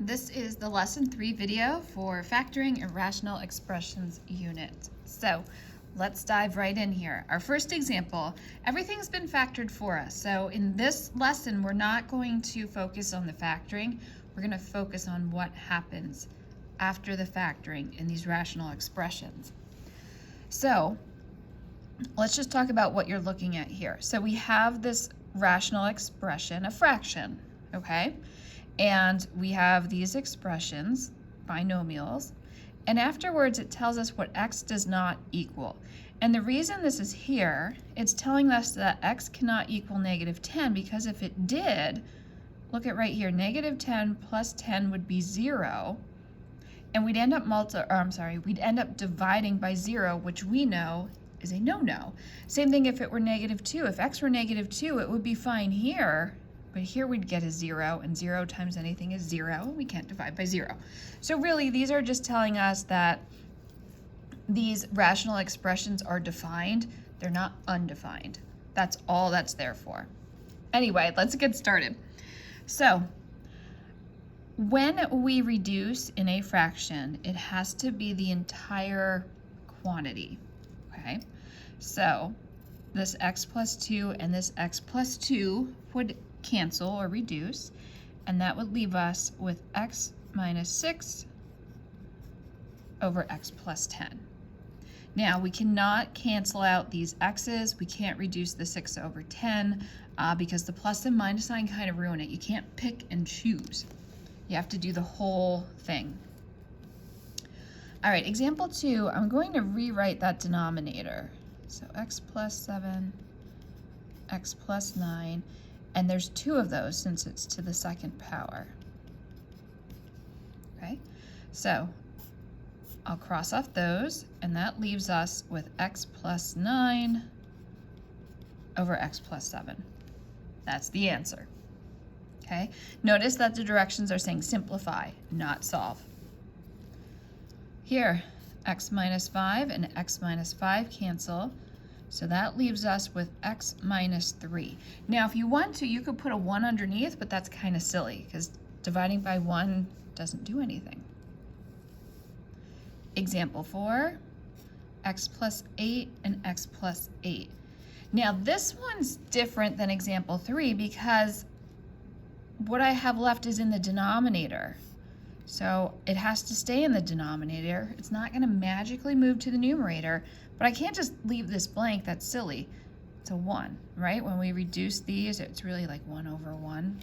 This is the lesson 3 video for factoring irrational expressions unit. So let's dive right in here. Our first example, everything's been factored for us. So in this lesson, we're not going to focus on the factoring. We're going to focus on what happens after the factoring in these rational expressions. So let's just talk about what you're looking at here. So we have this rational expression, a fraction, okay? And we have these expressions, binomials, and afterwards it tells us what x does not equal. And the reason this is here, it's telling us that x cannot equal -10, because if it did, look at right here, -10 plus 10 would be 0, and we'd end up dividing by 0, which we know is a no-no. Same thing if it were -2. If x were -2, it would be fine here, but here we'd get a 0, and 0 times anything is 0. We can't divide by 0. So really, these are just telling us that these rational expressions are defined. They're not undefined. That's all that's there for. Anyway, let's get started. So when we reduce in a fraction, it has to be the entire quantity, okay? So this x plus 2 and this x plus 2 would cancel or reduce, and that would leave us with x minus 6 over x plus 10. Now, we cannot cancel out these x's. We can't reduce the 6 over 10 because the plus and minus sign kind of ruin it. You can't pick and choose. You have to do the whole thing. All right, example 2, I'm going to rewrite that denominator. So x plus 7, x plus 9, and there's 2 of those since it's to the second power. Okay, so I'll cross off those, and that leaves us with x plus 9 over x plus 7. That's the answer. Okay, notice that the directions are saying simplify, not solve. Here, x minus 5 and x minus 5 cancel, so that leaves us with x minus 3. Now, if you want to, you could put a 1 underneath, but that's kind of silly because dividing by 1 doesn't do anything. Example 4, x plus 8 and x plus 8. Now, this one's different than example 3 because what I have left is in the denominator. So it has to stay in the denominator. It's not going to magically move to the numerator, but I can't just leave this blank. That's silly. It's a 1, right? When we reduce these, it's really like 1 over 1.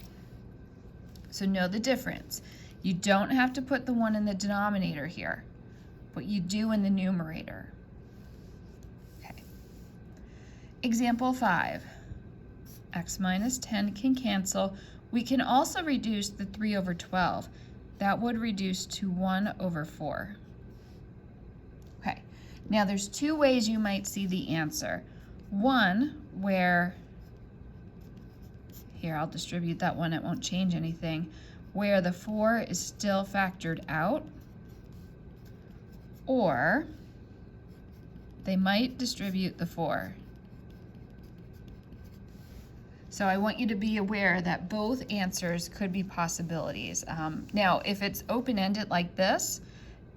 So know the difference. You don't have to put the 1 in the denominator here, but you do in the numerator. Okay. Example 5. X minus 10 can cancel. We can also reduce the 3 over 12. That would reduce to 1 over 4. Okay, now there's 2 ways you might see the answer. One where, here I'll distribute that one, it won't change anything, where the 4 is still factored out, or they might distribute the 4. So I want you to be aware that both answers could be possibilities. Now, if it's open-ended like this,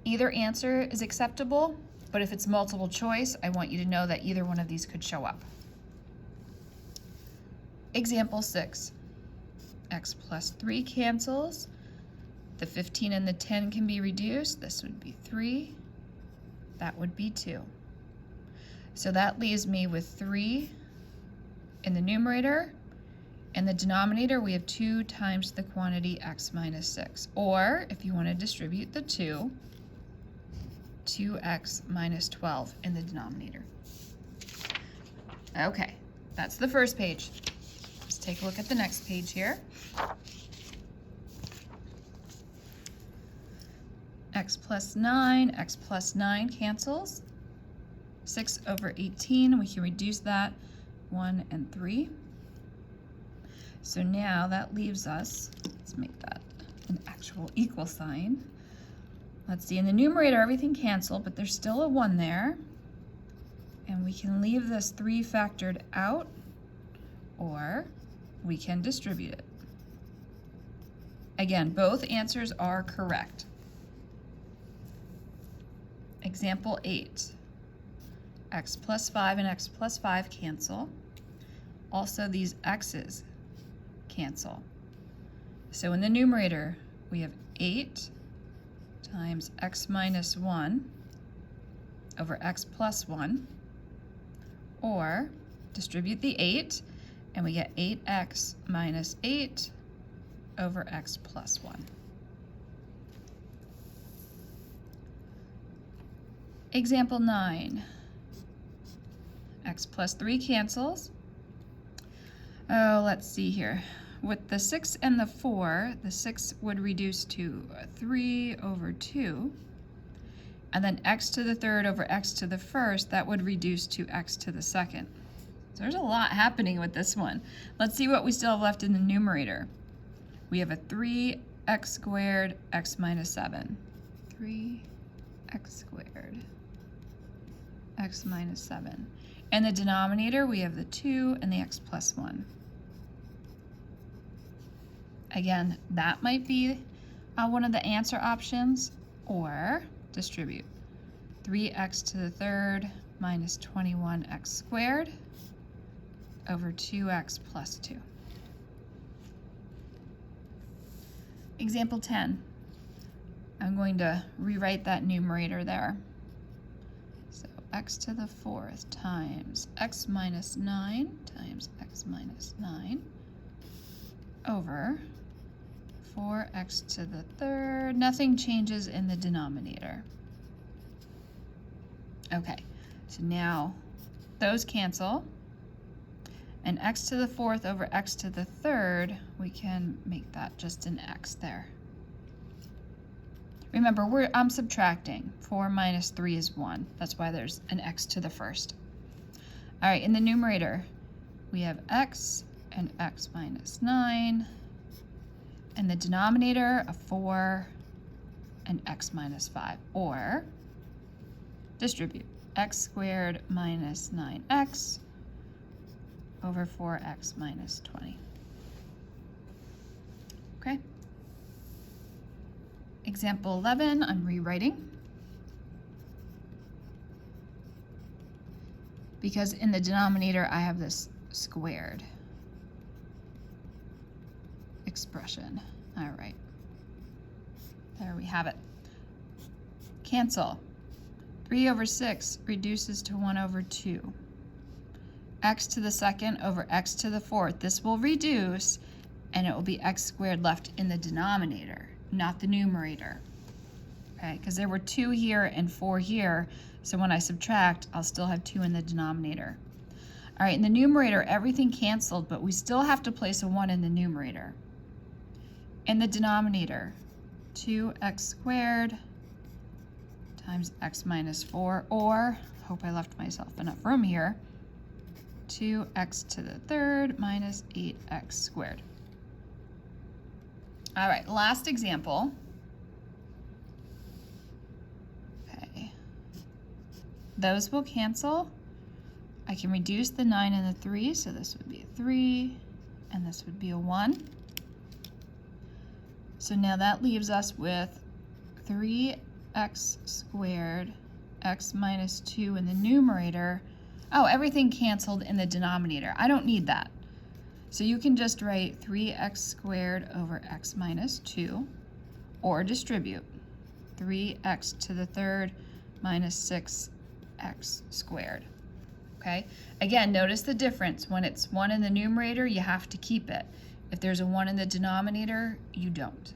either answer is acceptable, but if it's multiple choice, I want you to know that either one of these could show up. Example 6, x plus 3 cancels. The 15 and the 10 can be reduced. This would be 3, that would be 2. So that leaves me with 3 in the numerator. In the denominator, we have 2 times the quantity x minus 6. Or, if you want to distribute the 2, 2x minus 12 in the denominator. Okay, that's the first page. Let's take a look at the next page here. X plus 9 cancels. 6 over 18, we can reduce that, 1 and 3. So now that leaves us, let's make that an actual equal sign. Let's see, in the numerator everything canceled, but there's still a 1 there. And we can leave this 3 factored out, or we can distribute it. Again, both answers are correct. Example 8. X plus 5 and x plus 5 cancel. Also, these x's cancel. So in the numerator, we have 8 times x minus 1 over x plus 1, or distribute the 8, and we get 8x minus 8 over x plus 1. Example 9. X plus 3 cancels. Oh, let's see here. With the 6 and the 4, the 6 would reduce to 3 over 2. And then x to the third over x to the first, that would reduce to x to the second. So there's a lot happening with this one. Let's see what we still have left in the numerator. We have a 3x squared x minus 7. 3x squared x minus 7. In the denominator, we have the 2 and the x plus 1. Again, that might be one of the answer options, or distribute. 3x to the third minus 21x squared over 2x plus 2. Example 10. I'm going to rewrite that numerator there. So x to the fourth times x minus 9 times x minus 9 over 4x to the third. Nothing changes in the denominator. Okay, so now those cancel. And x to the fourth over x to the third, we can make that just an x there. Remember, I'm subtracting. 4 minus 3 is 1. That's why there's an x to the first. All right, in the numerator, we have x and x minus 9. And the denominator, a 4 and x minus 5. Or distribute. X squared minus 9x over 4x minus 20. Okay. Example 11, I'm rewriting. Because in the denominator, I have this squared expression. All right. There we have it. Cancel. 3 over 6 reduces to 1 over 2. X to the second over x to the fourth. This will reduce, and it will be x squared left in the denominator, not the numerator. Okay, because there were 2 here and 4 here, so when I subtract, I'll still have 2 in the denominator. All right, in the numerator, everything canceled, but we still have to place a 1 in the numerator. In the denominator, 2x squared times x minus 4, or, hope I left myself enough room here, 2x to the third minus 8x squared. All right, last example. Okay. Those will cancel. I can reduce the 9 and the 3, so this would be a 3, and this would be a 1. So now that leaves us with 3x squared, x minus 2 in the numerator. Oh, everything canceled in the denominator. I don't need that. So you can just write 3x squared over x minus 2, or distribute 3x to the third minus 6x squared. Okay? Again, notice the difference. When it's 1 in the numerator, you have to keep it. If there's a 1 in the denominator, you don't.